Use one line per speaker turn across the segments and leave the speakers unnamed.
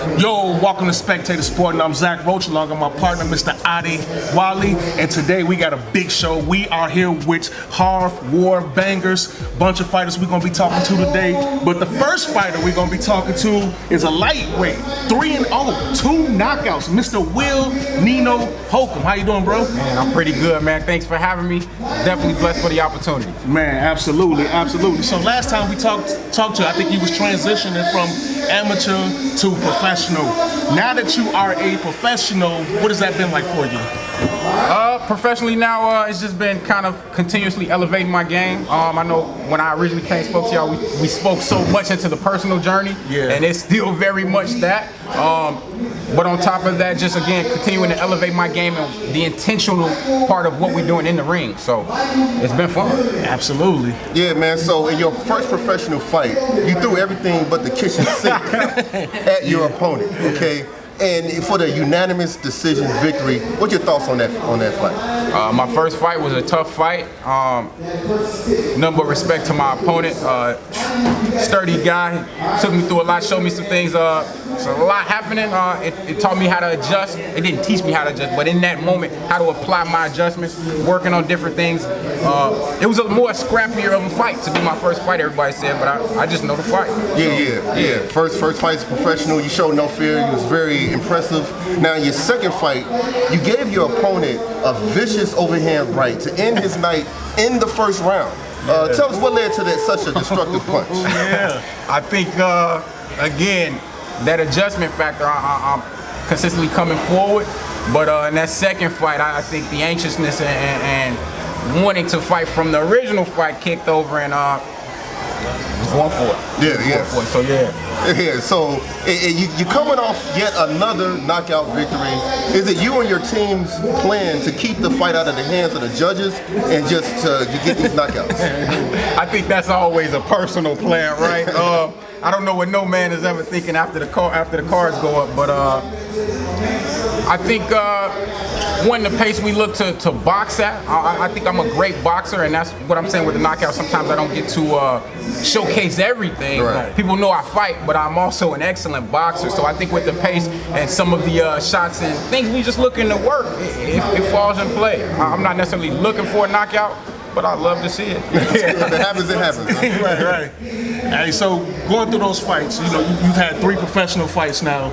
Yo, welcome to Spectator Sport, and I'm Zach Roach along with my partner, Mr. Adi Wally, and today we got a big show. We are here with Harv, Bangerz, bunch of fighters we're going to be talking to today, but the first fighter we're going to be talking to is a lightweight, 3-0, 2 knockouts, Mr. Nino Holcomb. How you doing, bro?
Man, I'm pretty good, man. Thanks for having me. Definitely blessed for the opportunity.
Man, absolutely. So last time we talked to you, I think you was transitioning from amateur to professional. Now that you are a professional, what has that been like for you?
Professionally now, it's just been kind of continuously elevating my game. I know when I originally spoke to y'all, we spoke so much into the personal journey, and it's still very much that. But on top of that, just again, continuing to elevate my game and the intentional part of what we're doing in the ring. So it's been fun.
Absolutely.
Yeah, man. So in your first professional fight, you threw everything but the kitchen sink at your opponent, okay? And for the unanimous decision victory, what's your thoughts on that fight?
My first fight was a tough fight. None but respect to my opponent. Sturdy guy, took me through a lot, showed me some things. So a lot happening. It taught me how to adjust. It didn't teach me how to adjust, but in that moment, how to apply my adjustments, working on different things. It was a more scrappier of a fight to be my first fight, everybody said, but I just know the fight.
Yeah. First fight is professional. You showed no fear. You was very impressive. Now, your second fight, you gave your opponent a vicious overhand right to end his night in the first round. Tell us what led to such a destructive punch.
I think, again, that adjustment factor, I'm consistently coming forward. But in that second fight, I think the anxiousness and wanting to fight from the original fight kicked over and was going for it.
Yeah.
So
so you're coming off yet another knockout victory. Is it you and your team's plan to keep the fight out of the hands of the judges and just to get these knockouts?
I think that's always a personal plan, right? I don't know what no man is ever thinking after the cards go up, but I think one, the pace we look to box at. I think I'm a great boxer, and that's what I'm saying with the knockout. Sometimes I don't get to showcase everything.
Right.
People know I fight, but I'm also an excellent boxer. So I think with the pace and some of the shots and things we just looking to work, it falls in play. I'm not necessarily looking for a knockout, but I love to see it.
If it happens, it happens.
Right. Hey, so going through those fights, you've had 3 professional fights now.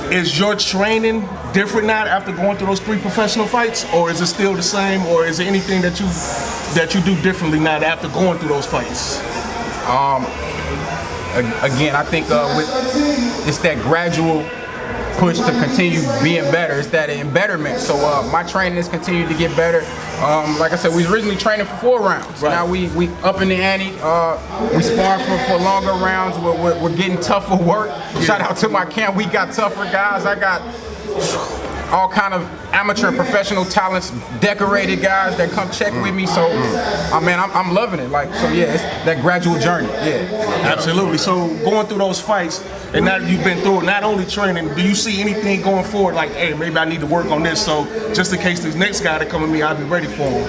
Is your training different now after going through those 3 professional fights, or is it still the same, or is there anything that you do differently now after going through those fights?
Again, I think it's that gradual push to continue being better. It's that embetterment. So my training has continued to get better. Like I said, we was originally training for 4 rounds. Right. Now we up in the ante. We spar for longer rounds. We're getting tougher work. Yeah. Shout out to my camp. We got tougher guys. I got all kind of amateur and professional talents, decorated guys that come check with me. So, I'm loving it. It's that gradual journey. Yeah,
absolutely. So going through those fights, and now you've been through it, not only training, do you see anything going forward like, hey, maybe I need to work on this, so just in case this next guy that come with me, I'll be ready for him?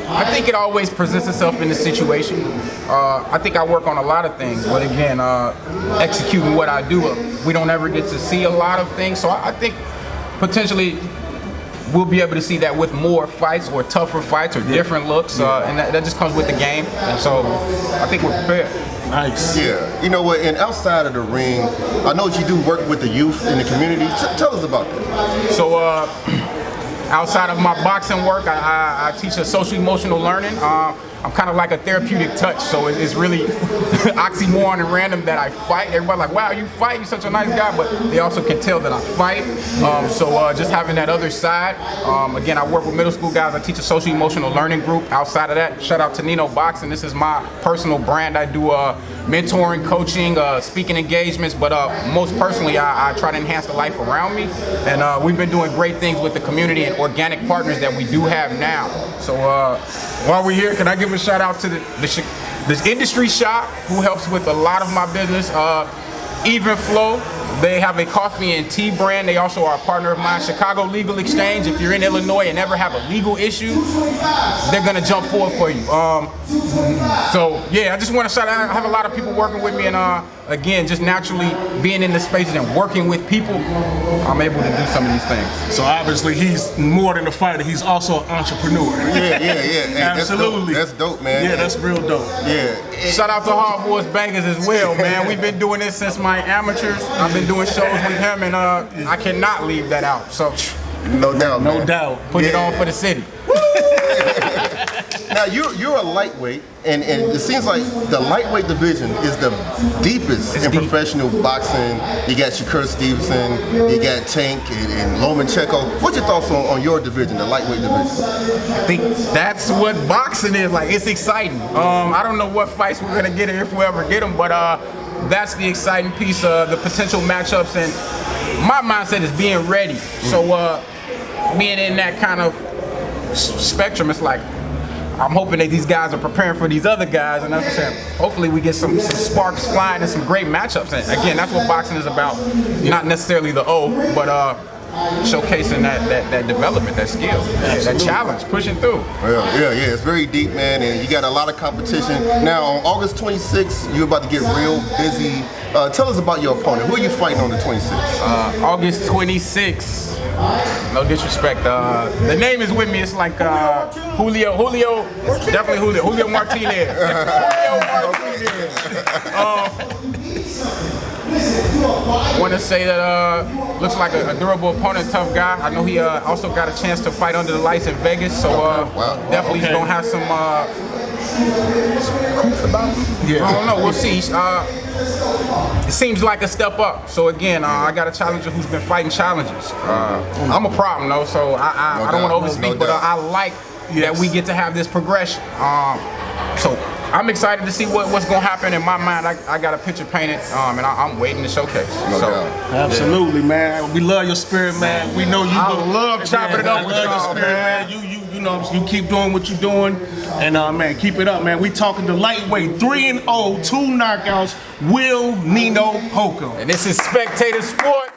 I think it always presents itself in the situation. I think I work on a lot of things, but again, executing what I do, we don't ever get to see a lot of things. So I think potentially we'll be able to see that with more fights or tougher fights or different looks, and that just comes with the game. So I think we're prepared.
Nice.
Yeah. You know what? And outside of the ring, I know that you do work with the youth in the community. Tell us about that.
So outside of my boxing work, I teach a social emotional learning. I'm kind of like a therapeutic touch, so it's really oxymoron and random that I fight. Everybody's like, wow, you fight, you're such a nice guy, but they also can tell that I fight. So just having that other side. Again, I work with middle school guys. I teach a social emotional learning group. Outside of that, shout out to Nino Boxing. This is my personal brand. I do mentoring, coaching, speaking engagements, but most personally, I try to enhance the life around me. And we've been doing great things with the community and organic partners that we do have now. So while we're here, can I give a shout out to this industry shop who helps with a lot of my business. Even Flow, They have a coffee and tea brand. They also are a partner of mine, Chicago Legal Exchange. If you're in Illinois and ever have a legal issue, they're gonna jump forward for you. So yeah, I just want to shout out. I have a lot of people working with me, and again, just naturally being in the spaces and working with people, I'm able to do some of these things.
So obviously he's more than a fighter, he's also an entrepreneur.
Yeah. Hey,
Absolutely.
That's dope, man.
Yeah, that's real dope.
Yeah.
Shout out to Harv Bangerz as well, man. We've been doing this since my amateurs. I've been doing shows with him, and I cannot leave that out. So
No doubt, man.
No doubt.
Put it on for the city.
Now you're a lightweight, and it seems like the lightweight division is the deepest in professional boxing. You got Cicero Stadium, you got Tank and Lomachenko. What's your thoughts on your division, the lightweight division?
I think that's what boxing is like. It's exciting. I don't know what fights we're gonna get if we ever get them, but that's the exciting piece of the potential matchups. And my mindset is being ready. So being in that kind of spectrum, it's like I'm hoping that these guys are preparing for these other guys, and that's what I'm saying. Hopefully we get some sparks flying and some great matchups. And again, that's what boxing is about. Not necessarily the but showcasing that development, that skill, that challenge, pushing through.
Yeah, it's very deep, man, and you got a lot of competition. Now on August 26th, you're about to get real busy. Tell us about your opponent. Who are you fighting on the 26th?
August 26th. No disrespect. The name is with me. It's like Julio. It's definitely Julio Martinez. Julio Martinez. I want to say that looks like a durable opponent, tough guy. I know he also got a chance to fight under the lights in Vegas, so definitely he's gonna have some proof about him. Yeah. I don't know. We'll see. It seems like a step up. So again, I got a challenger who's been fighting challenges. I'm a problem though, so I don't want to overspeak, but I like that we get to have this progression. So I'm excited to see what's going to happen. In my mind, I got a picture painted, and I'm waiting to showcase.
Absolutely, man. We love your spirit, man. We know you.
I love chopping it up with y'all, man.
You know, you keep doing what you're doing, and man, keep it up, man. We talking to lightweight, 3-0, 2 knockouts, Will Nino Holcomb.
And this is Spectator Sport.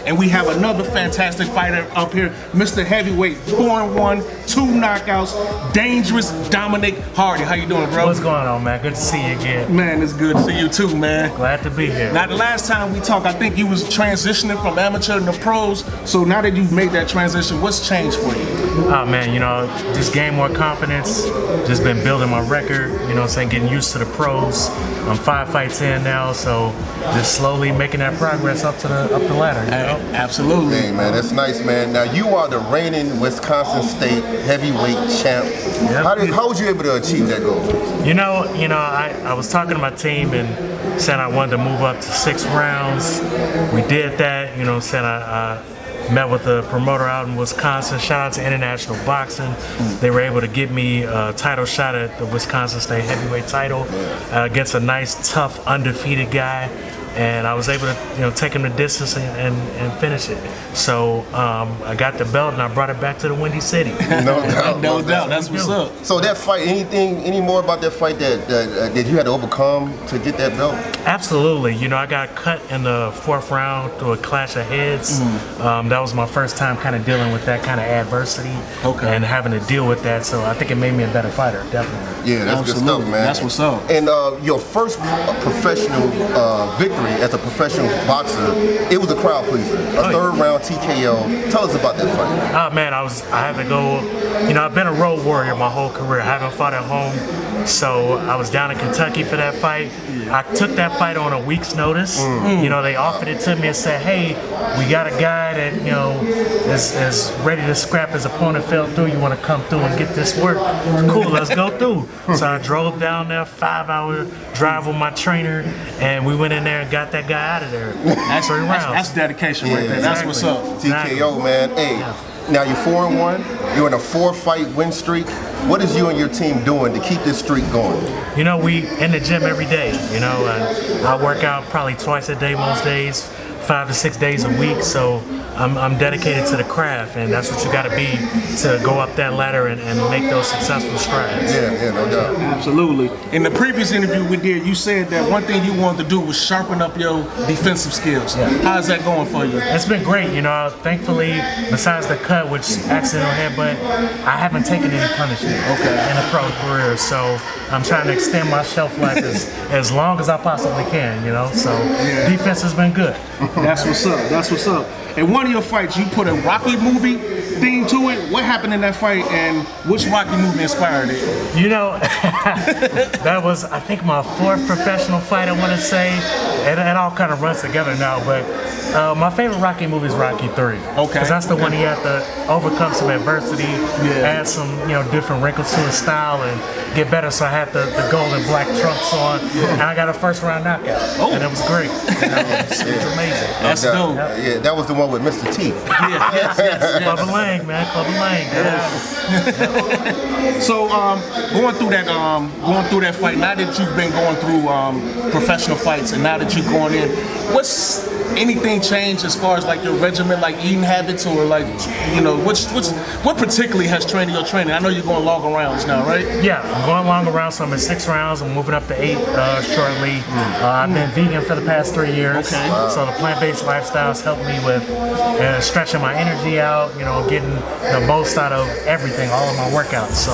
And we have another fantastic fighter up here, Mr. Heavyweight, 4-1, 2 knockouts, dangerous Dominicc Hardy. How you doing, bro?
What's going on, man? Good to see you again.
Man, it's good to see you too, man.
Glad to be here.
Now, the last time we talked, I think you was transitioning from amateur to pros. So now that you've made that transition, what's changed for you?
Oh, man, you know, just gain more confidence. Just been building my record, you know what I'm saying, getting used to the pros. I'm 5 fights in now, so just slowly making that progress up the ladder, you know?
Absolutely.
Hey, man, that's nice, man. Now, you are the reigning Wisconsin State heavyweight champ.
Yep.
How was you able to achieve that goal?
You know, I was talking to my team and said I wanted to move up to 6 rounds. We did that, you know what I'm saying, I met with the promoter out in Wisconsin. Shout out to International Boxing. They were able to get me a title shot at the Wisconsin State heavyweight title against a nice, tough, undefeated guy. And I was able to, you know, take him the distance and finish it. So I got the belt and I brought it back to the Windy City.
No doubt.
No doubt. That's what's up.
So that fight, any more about that fight that you had to overcome to get that belt?
Absolutely. You know, I got cut in the 4th round through a clash of heads. That was my first time kind of dealing with that kind of adversity and having to deal with that. So I think it made me a better fighter, definitely.
Yeah, that's good stuff, man.
That's what's up.
And your first professional victory as a professional boxer, it was a crowd pleaser, a 3rd round TKO. Tell us about that fight.
Oh man, I had to go. You know, I've been a road warrior my whole career. I haven't fought at home, so I was down in Kentucky for that fight. I took that fight on a week's notice. You know, they offered it to me and said, "Hey, we got a guy that you know is ready to scrap. His opponent fell through. You want to come through and get this work? Cool, let's go through." So I drove down there, 5-hour drive with my trainer, and we went in there and got that guy out of there.
That's dedication right there. That's what's up.
TKO, man. Hey, now you're 4-1. You're in a 4-fight win streak. What is you and your team doing to keep this streak going?
You know, we in the gym every day. You know, I work out probably twice a day most days. 5 to 6 days a week. So I'm dedicated to the craft, and that's what you got to be to go up that ladder and make those successful strides.
Yeah, no doubt.
Absolutely. In the previous interview we did, you said that one thing you wanted to do was sharpen up your defensive skills. How's that going for you?
It's been great, you know. Thankfully, besides the cut, which accidental headbutt, I haven't taken any punishment in a pro career. So I'm trying to extend my shelf life as long as I possibly can, you know. So defense has been good.
That's what's up. That's what's up. In one of your fights, you put a Rocky movie theme to it. What happened in that fight, and which Rocky movie inspired it?
You know, that was, I think, my 4th professional fight, I want to say. It all kind of runs together now, but my favorite Rocky movie is Rocky 3.
Okay.
Because that's the one he had to overcome some adversity, add some, different wrinkles to his style, and get better. So I had the gold and black trunks on, and I got a first-round knockout. And it was great. It was amazing.
That's dope.
Yeah, that was the one with Mr. T.
Yes.
Club of Lang, man. Club of Lang.
So going through that fight, now that you've been going through professional fights, and now that you're going in, what's anything changed as far as like your regimen, like eating habits, or like what particularly has trained your training? I know you're going longer rounds now, right?
Yeah, I'm going longer rounds, so I'm at 6 rounds. I'm moving up to 8 shortly. I've been vegan for the past 3 years, so the plant-based lifestyle has helped me with stretching my energy out, getting the most out of everything, all of my workouts. So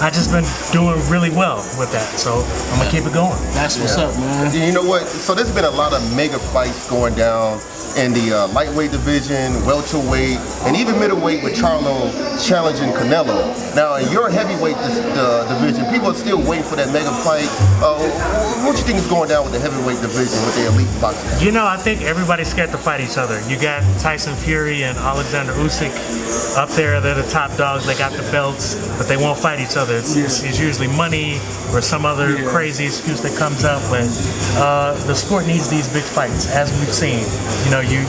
I just been doing really well with that. So I'm gonna keep it going.
That's what's up, man.
You know what? So there's been a lot of mega fights going down in the lightweight division, welterweight, and even middleweight with Charlo challenging Canelo. Now in your heavyweight division, people are still waiting for that mega fight. What do you think is going down with the heavyweight division with the elite boxing?
I think everybody's scared to fight each other. You got Tyson Fury and Alexander Usyk up there. They're the top dogs. They got the belts, but they won't fight each other. It's usually money or some other crazy excuse that comes up. But the sport needs these big fights, as we've seen. You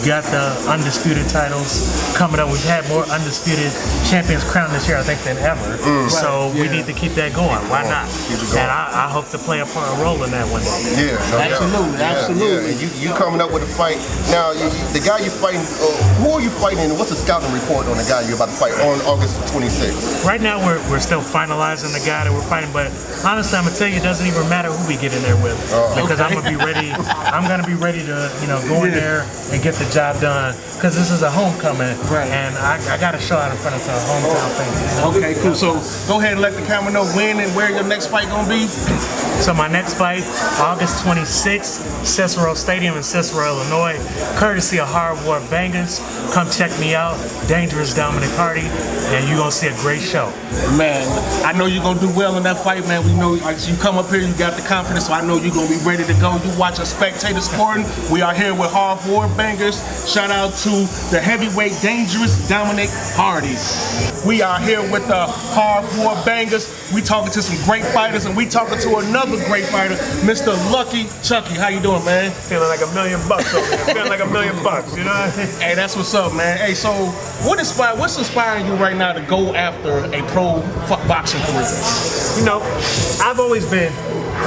got the undisputed titles coming up. We've had more undisputed champions crowned this year, I think, than ever. So we need to keep that going. Why not? And I hope to play a role in that one day.
Yeah, absolutely. And you coming up with a fight now. The guy you're fighting, who are you fighting? And what's the scouting report on the guy you're about to fight on August 26th?
Right now, we're still finalizing the guy that we're fighting, but honestly, I'm gonna tell you, it doesn't even matter who we get in there with, because I'm gonna be ready. I'm gonna be ready to go in there and get the job done, because this is a homecoming, and I got to show out in front of some hometown fans.
Okay, cool. So go ahead and let the camera know when and where your next fight gonna be.
So my next fight, August 26th, Cicero Stadium in Cicero, Illinois, courtesy of Harv Bangerz. Come check me out. Dangerous Dominicc Hardy, and you're gonna see a great show.
Man, I know you're gonna do well in that fight, man. We know you come up here, you got the confidence, so I know you're gonna be ready to go. You watch a Spectator Sporting. We are here with Harv Bangerz. Shout out to the heavyweight dangerous Dominicc Hardy. We are here with the Harv Bangerz. We talking to some great fighters, and we talking to another great fighter, Mr. Lucky Chucky. How you doing, man?
Feeling like $1 million over here. Feeling like $1 million, you know what I mean?
Hey, that's what's up, man. Hey, so what's inspiring you right now to go after a pro boxing career?
I've always been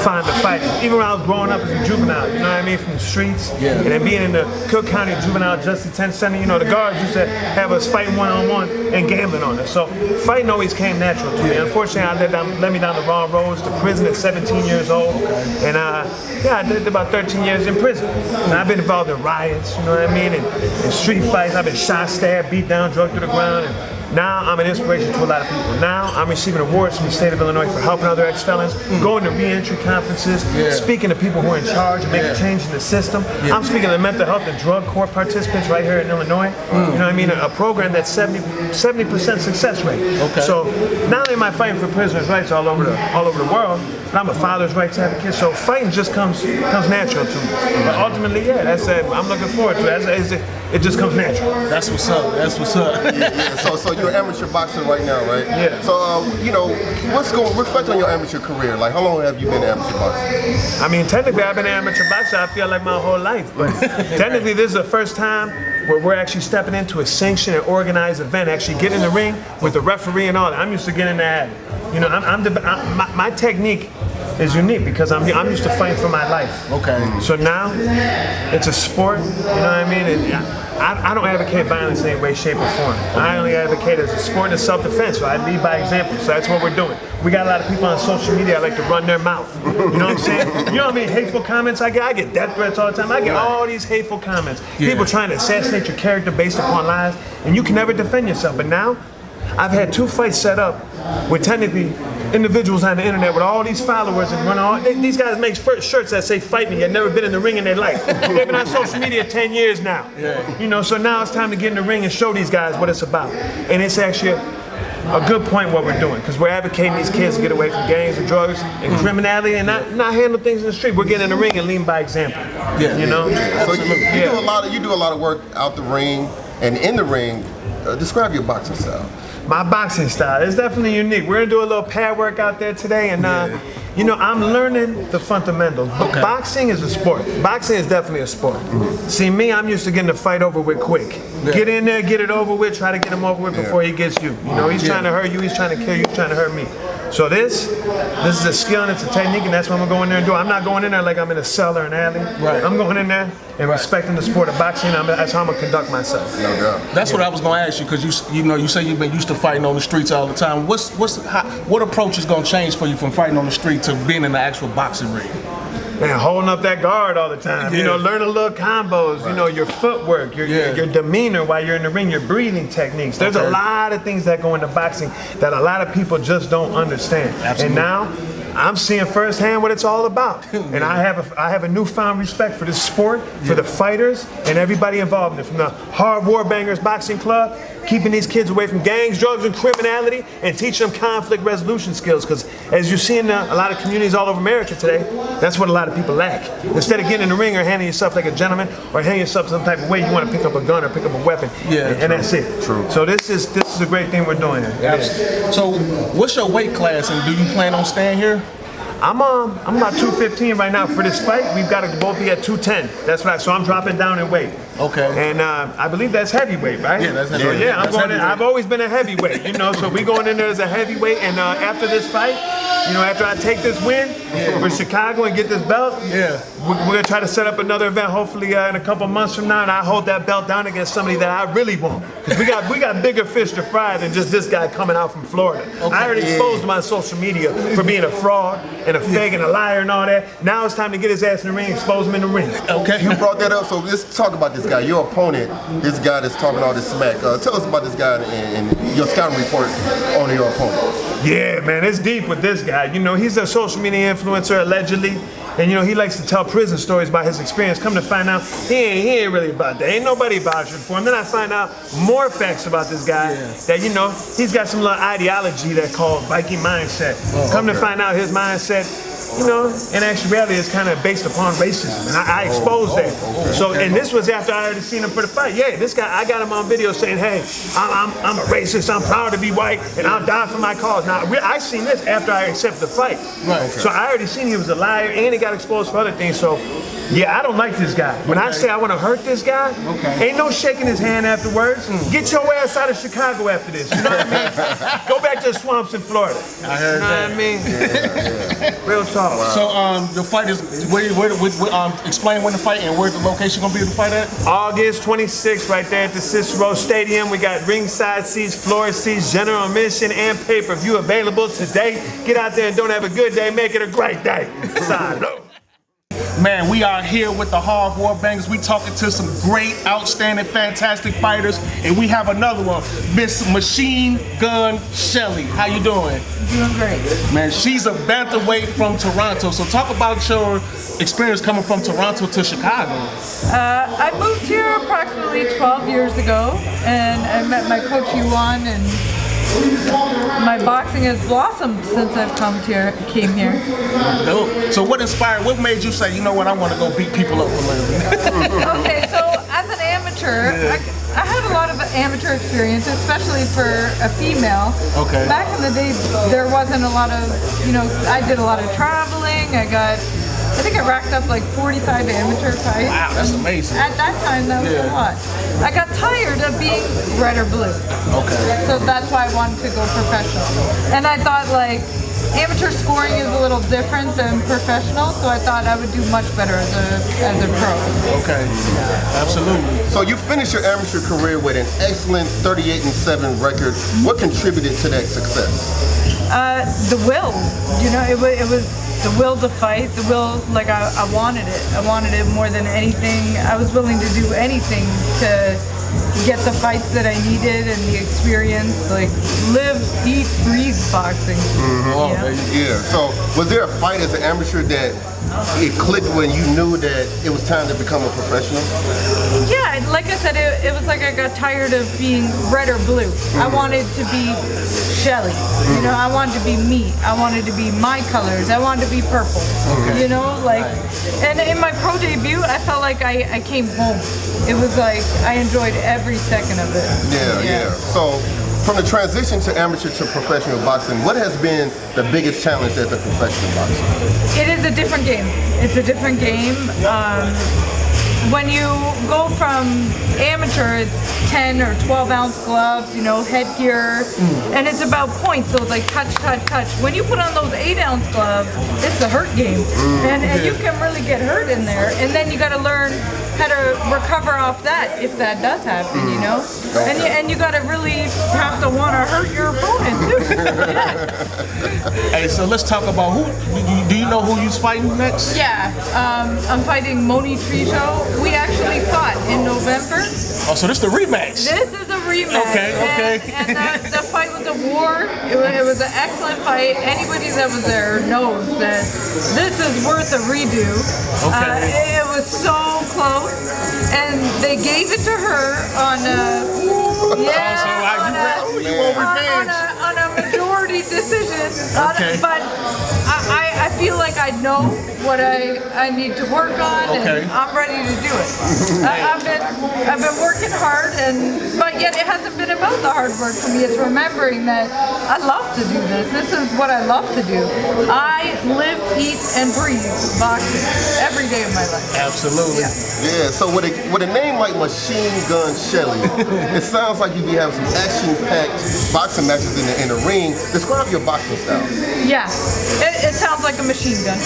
fond of fighting. Even when I was growing up as a juvenile, you know what I mean, from the streets, and then being in the Cook County Juvenile Justice Detention Center, the guards used to have us fighting one-on-one and gambling on it. So fighting always came natural to me. Unfortunately, led me down the wrong roads to prison at 17 years old, and I did about 13 years in prison. And I've been involved in riots, you know what I mean, and street fights. I've been shot, stabbed, beat down, drugged to the ground, and now I'm an inspiration to a lot of people. Now I'm receiving awards from the state of Illinois for helping other ex-felons, going to re-entry conferences, speaking to people who are in charge and making change in the system. I'm speaking to mental health and drug court participants right here in Illinois. You know what I mean? A program that's 70% success rate. So not only am I fighting for prisoners' rights all over the world, but I'm a father's rights advocate. So fighting just comes natural to me. But ultimately, I'm looking forward to it. It just comes natural.
That's what's up. That's what's up.
So you're an amateur boxer right now, right?
Yeah.
So reflect on your amateur career. Like, how long have you been an amateur boxer?
I mean, technically, I've been an amateur boxer, I feel like my whole life. But technically, this is the first time where we're actually stepping into a sanctioned and organized event, actually getting in the ring with the referee and all that. I'm used to getting that. My technique is unique because I'm used to fighting for my life.
Okay.
So now it's a sport, you know what I mean? And I don't advocate violence in any way, shape, or form. I only advocate as a sport and self-defense, so I lead by example. So that's what we're doing. We got a lot of people on social media that like to run their mouth. You know what I'm saying? You know how many hateful comments I get? I get death threats all the time. I get all these hateful comments. People trying to assassinate your character based upon lies, and you can never defend yourself. But now, I've had 2 fights set up with technically individuals on the internet with all these followers and run all. These guys make shirts that say "Fight me." They've never been in the ring in their life. They've been on social media 10 years now. You know, so now it's time to get in the ring and show these guys what it's about. And it's actually a good point what we're doing because we're advocating these kids to get away from gangs and drugs and criminality and not handle things in the street. We're getting in the ring and leading by example. You know.
So you do a lot of work out the ring and in the ring. Describe your boxing style.
My boxing style is definitely unique. We're gonna do a little pad work out there today, and you know, I'm learning the fundamentals. But boxing is a sport. Boxing is definitely a sport. See me, I'm used to getting the fight over with quick. Get in there, get it over with, try to get him over with before he gets you. You know, he's trying to hurt you, he's trying to kill you, he's trying to hurt me. So this is a skill and it's a technique, and that's what I'm going to go in there and do. I'm not going in there like I'm in a cell or an alley. I'm going in there and respecting the sport of boxing. That's how I'm going to conduct myself.
No doubt.
That's what I was going to ask you because you say you've been used to fighting on the streets all the time. What approach is going to change for you from fighting on the street to being in the actual boxing ring?
Man, holding up that guard all the time. You know, learning little combos. You know, your footwork, your demeanor while you're in the ring, your breathing techniques. There's a lot of things that go into boxing that a lot of people just don't understand. And now, I'm seeing firsthand what it's all about. And I have a newfound respect for this sport, for the fighters, and everybody involved in it. From the Harv Bangerz Boxing Club, keeping these kids away from gangs, drugs, and criminality, and teaching them conflict resolution skills. Because as you see in a lot of communities all over America today, that's what a lot of people lack. Instead of getting in the ring or handling yourself like a gentleman, or handling yourself some type of way, you want to pick up a gun or pick up a weapon, and that's it.
True.
So this is a great thing we're doing here.
So what's your weight class, and do you plan on staying here?
I'm about 215 right now for this fight. We've got to both be at 210. That's right. So I'm dropping down in weight.
Okay.
And I believe that's heavyweight, right?
Yeah, that's
So
heavyweight.
I'm going in. I've always been a heavyweight, you know. So we going in there as a heavyweight, and after this fight, you know, after I take this win for Chicago and get this belt, we're gonna try to set up another event, hopefully in a couple months from now, and I hold that belt down against somebody that I really want. Cause we got bigger fish to fry than just this guy coming out from Florida. I already exposed him on social media for being a fraud and a fake and a liar and all that. Now it's time to get his ass in the ring, expose him in the ring.
Okay. You brought that up, so let's talk about this guy. Your opponent, this guy that's talking all this smack. Tell us about this guy and your scouting report on your opponent.
Yeah, man, it's deep with this guy. You know, he's a social media influencer, allegedly. And you know, he likes to tell prison stories about his experience. Come to find out, he ain't really about that. Ain't nobody vouching for him. Then I find out more facts about this guy that, you know, he's got some little ideology that's called Viking mindset. Come to find out his mindset, you know, in actuality, it's kind of based upon racism, and I exposed that. So, and this was after I already seen him for the fight. Yeah, this guy, I got him on video saying, "Hey, I'm a racist. I'm proud to be white, and I'll die for my cause." Now, I seen this after I accepted the fight. So I already seen he was a liar, and he got exposed for other things. So, yeah, I don't like this guy. When I say I want to hurt this guy, ain't no shaking his hand afterwards. Get your ass out of Chicago after this. You know what I mean? Go back to the swamps in Florida.
I heard that.
You know what I mean? Real talk.
So the fight is explain when the fight and where the location gonna be the fight at?
August 26th, right there at the Cicero Stadium. We got ringside seats, floor seats, general admission, and pay-per-view available today. Get out there and don't have a good day, make it a great day. Salud.
Man, we are here with the Harv Bangerz. We talking to some great, outstanding, fantastic fighters, and we have another one, Miss Machine Gun Shelly. How you doing?
Doing great.
Man, she's a bantamweight from Toronto. So talk about your experience coming from Toronto to Chicago.
I moved here approximately 12 years ago, and I met my coach Yuan, and my boxing has blossomed since I've came here.
Dope. So what made you say, you know what, I want to go beat people up for a living?
Okay, so as an amateur, I had a lot of amateur experience, especially for a female.
Okay.
Back in the day, there wasn't a lot of, you know, I did a lot of traveling. I think I racked up like 45 amateur fights.
Wow, that's amazing.
At that time, that was a lot. I got tired of being red or blue.
Okay.
So that's why I wanted to go professional. And I thought, like, amateur scoring is a little different than professional, so I thought I would do much better as a pro.
Okay, absolutely.
So you finished your amateur career with an excellent 38-7 record. What contributed to that success?
The will, you know, it was the will to fight, the will, like I wanted it. I wanted it more than anything. I was willing to do anything to get the fights that I needed and the experience, like live, eat, breathe boxing.
Yeah. So was there a fight as an amateur that it clicked when you knew that it was time to become a professional?
Yeah, like I said, it was like I got tired of being red or blue. I wanted to be Shelly. You know, I wanted to be me. I wanted to be my colors. I wanted to be purple. You know, like, and in my pro debut, I felt like I came home. It was like I enjoyed every second of it.
Yeah. So from the transition to amateur to professional boxing, what has been the biggest challenge as a professional boxer?
It is a different game. It's a different game. When you go from amateur, it's 10 or 12 ounce gloves, you know, headgear, and it's about points, so it's like touch, touch, touch. When you put on those 8 ounce gloves, it's a hurt game, and you can really get hurt in there, and then you got to learn how to recover off that if that does happen, you know, and you got to really have to want to hurt your opponent too.
Hey, so let's talk about who. Do you know who you's fighting next?
Yeah, I'm fighting Moni Trijo. We actually fought in November.
Oh, so this is the rematch.
This is a rematch.
Okay.
And the fight was a war. It was an excellent fight. Anybody that was there knows that this is worth a redo.
Okay.
It was so close, and they gave it to her on a majority decision.
Okay.
But I feel like I know what I need to work on, and I'm ready to do it. I've been working hard, but yet it hasn't been about the hard work for me. It's remembering that I love to do this. This is what I love to do. I live, eat, and breathe boxing every day of my life.
Absolutely.
Yeah. So with a name like Machine Gun Shelly, it sounds like you be having some action-packed boxing matches in the ring. Describe your boxing style.
Yeah, it sounds like a machine gun.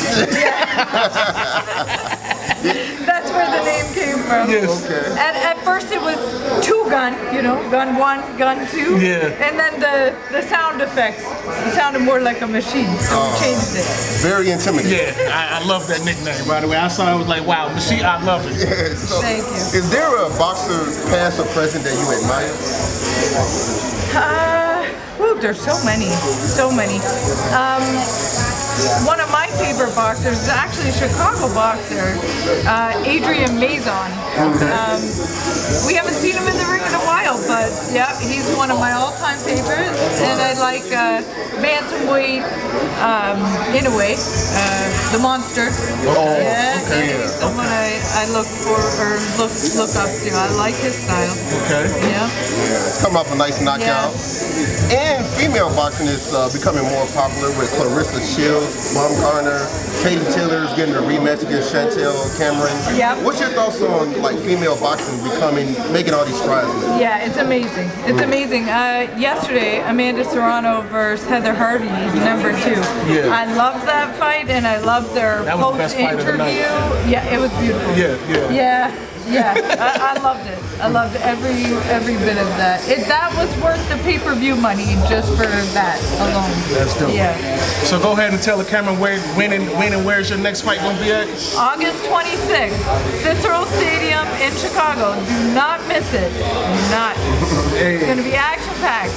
That's where the name came from.
Yes.
Okay.
And at first it was two gun, you know, gun one, gun two.
Yeah.
And then the sound effects, it sounded more like a machine, so we changed it.
Very intimidating.
Yeah, I love that nickname, by the way. I saw it, I was like, wow, machine, I love it.
Yeah, so
Thank you.
is there a boxer, past or present, that you admire?
There's so many. One of my favorite boxers is actually a Chicago boxer, Adrian Mazon. We haven't seen him in the ring in a while, but yeah, he's one of my all-time favorites. And I like bantamweight, in a way, the monster. He's someone I look for or look up to. I like his style.
Okay.
Yeah.
It's come off a nice knockout. And female boxing is becoming more popular with Clarissa Shields, Baumgartner, Katie Taylor's getting a rematch against Chantel Cameron.
Yep.
What's your thoughts on like female boxing making all these strides?
Yeah, it's amazing. It's amazing. Yesterday, Amanda Serrano versus Heather Hardy, number 2.
Yeah.
I loved that fight, and I loved their
That was the best fight of the
post-interview.
night.
Yeah, it was beautiful. Yeah. I loved it. I loved every bit of that. That was worth the pay-per-view money just for that alone.
That's dope.
Yeah.
So go ahead and tell the camera when and where's your next fight gonna be at?
August 26th, Cicero Stadium in Chicago. Do not miss it. Do not. It's gonna be action-packed.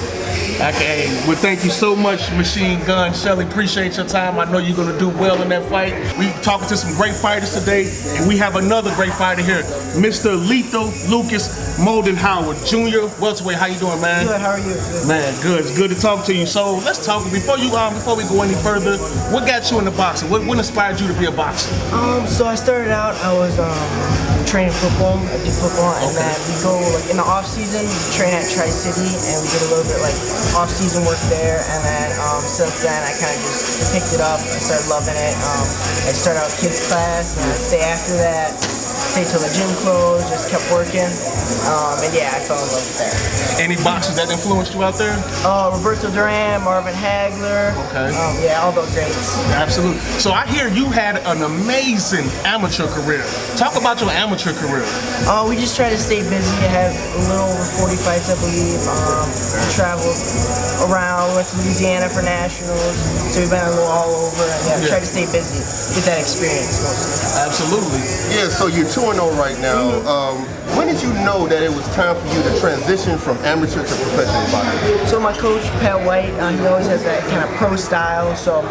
Okay, well thank you so much, Machine Gun Shelly. Appreciate your time. I know you're gonna do well in that fight. We talking to some great fighters today, and we have another great fighter here, Mr. Lethal Lukas Moldenhauer Jr. Welterweight. How you doing, man?
Good, how are you?
Man, good. It's good to talk to you. So let's talk before we go any further. What got you into boxing? What inspired you to be a boxer?
So I started out, I was training football. I did football, and then we go like in the off season. We train at Tri-City, and we did a little bit like off season work there. And then since then, I kind of just picked it up. I started loving it. I started out kids class, and I stayed after that. Stayed till the gym closed. Just kept working. And yeah, I fell in love with that.
Any boxers that influenced you out there?
Roberto Duran, Marvin Hagler.
Okay.
Yeah, all those greats.
Absolutely. So I hear you had an amazing amateur career. Talk about your amateur career.
We just try to stay busy. I had a little over 40 fights, I believe. Traveled around, went to Louisiana for nationals. So we've been a little all over. And try to stay busy, get that experience.
Absolutely.
Yeah, so you're 2-0 right now. When did you know that it was time for you to transition from amateur to professional boxing?
So my coach, Pat White, he always has that kind of pro style. So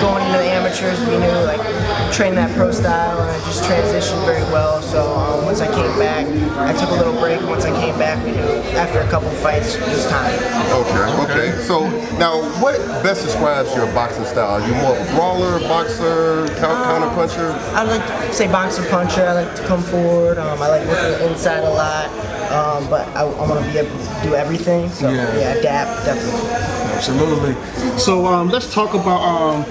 going into the amateurs, we knew like train that pro style, and I just transitioned very well. So once I came back, I took a little break. Once I came back, we knew after a couple fights, it was time.
Okay. So now, what best describes your boxing style? Are you more of a brawler, boxer, counter puncher?
I like to say boxer puncher. I like to come forward. I like working the inside a lot, but I want to be able to do everything. So yeah, adapt definitely.
Absolutely. So let's talk about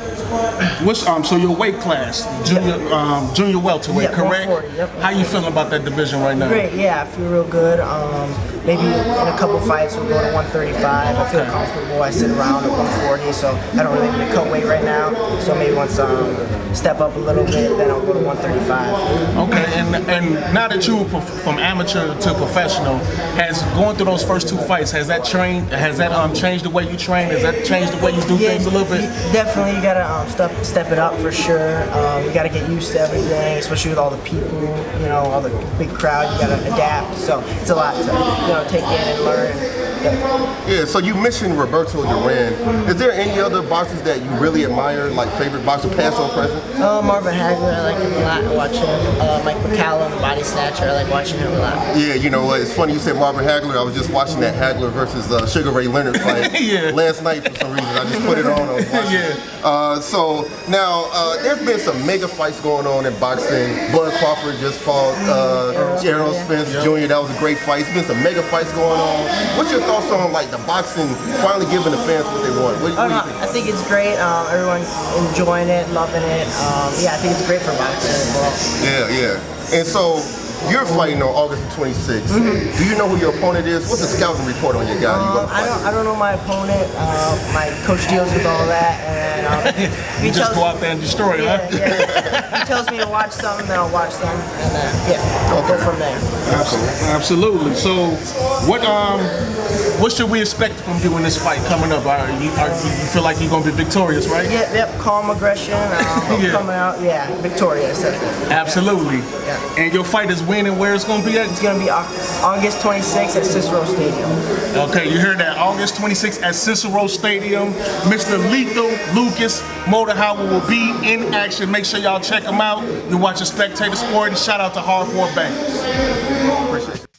so your weight class, junior welterweight, correct?
140, yep.
How you feeling about that division right now?
Great, yeah, I feel real good. Maybe in a couple fights we'll go to 135. I feel comfortable. I sit around at 140, so I don't really need to cut weight right now. So maybe once step up a little bit, then I'll go to 135.
Okay, and now that you from amateur to professional, has going through those first 2 fights, has that changed the way you train? Has that changed the way you do things a little bit?
Definitely, you gotta step it up for sure. You gotta get used to everything, especially with all the people, all the big crowd. You gotta adapt. So it's a lot to take in and learn.
Yeah, so you mentioned Roberto Duran. Is there any other boxers that you really admire, like favorite boxer, past or present?
Marvin Hagler, I like him a lot. I watch him. Mike McCallum, body snatcher, I like watching him a lot.
Yeah, it's funny you said Marvin Hagler. I was just watching that Hagler versus Sugar Ray Leonard fight last night for some reason. I just put it on. I was watching. So now there's been some mega fights going on in boxing. Bud Crawford just fought Errol Spence Jr. That was a great fight. It's been some mega fights going on. What's your thoughts on like the boxing finally giving the fans what they want? What do you think?
I think it's great. Everyone enjoying it, loving it. I think it's great for boxing as well.
Yeah. And so you're fighting on August 26th. Do you know who your opponent is? What's the scouting report on your guy?
I don't know my opponent. My coach deals with all that, and
you just go out there and destroy it, huh?
Yeah. He tells me to watch something, then I'll watch them, and I'll go from there.
Absolutely. So, what should we expect from you in this fight coming up? You feel like you're gonna be victorious, right?
Yep. Calm aggression. Coming out, victorious.
Absolutely.
Yeah.
And your fight is when and where it's gonna be at?
It's gonna be August 26th at Cicero Stadium.
Okay, you heard that. August 26th at Cicero Stadium. Mr. Lethal Lukas Moldenhauer will be in action. Make sure y'all check him out. You're watching Spectator Sport, and shout out to Harv Bangerz.
Appreciate it.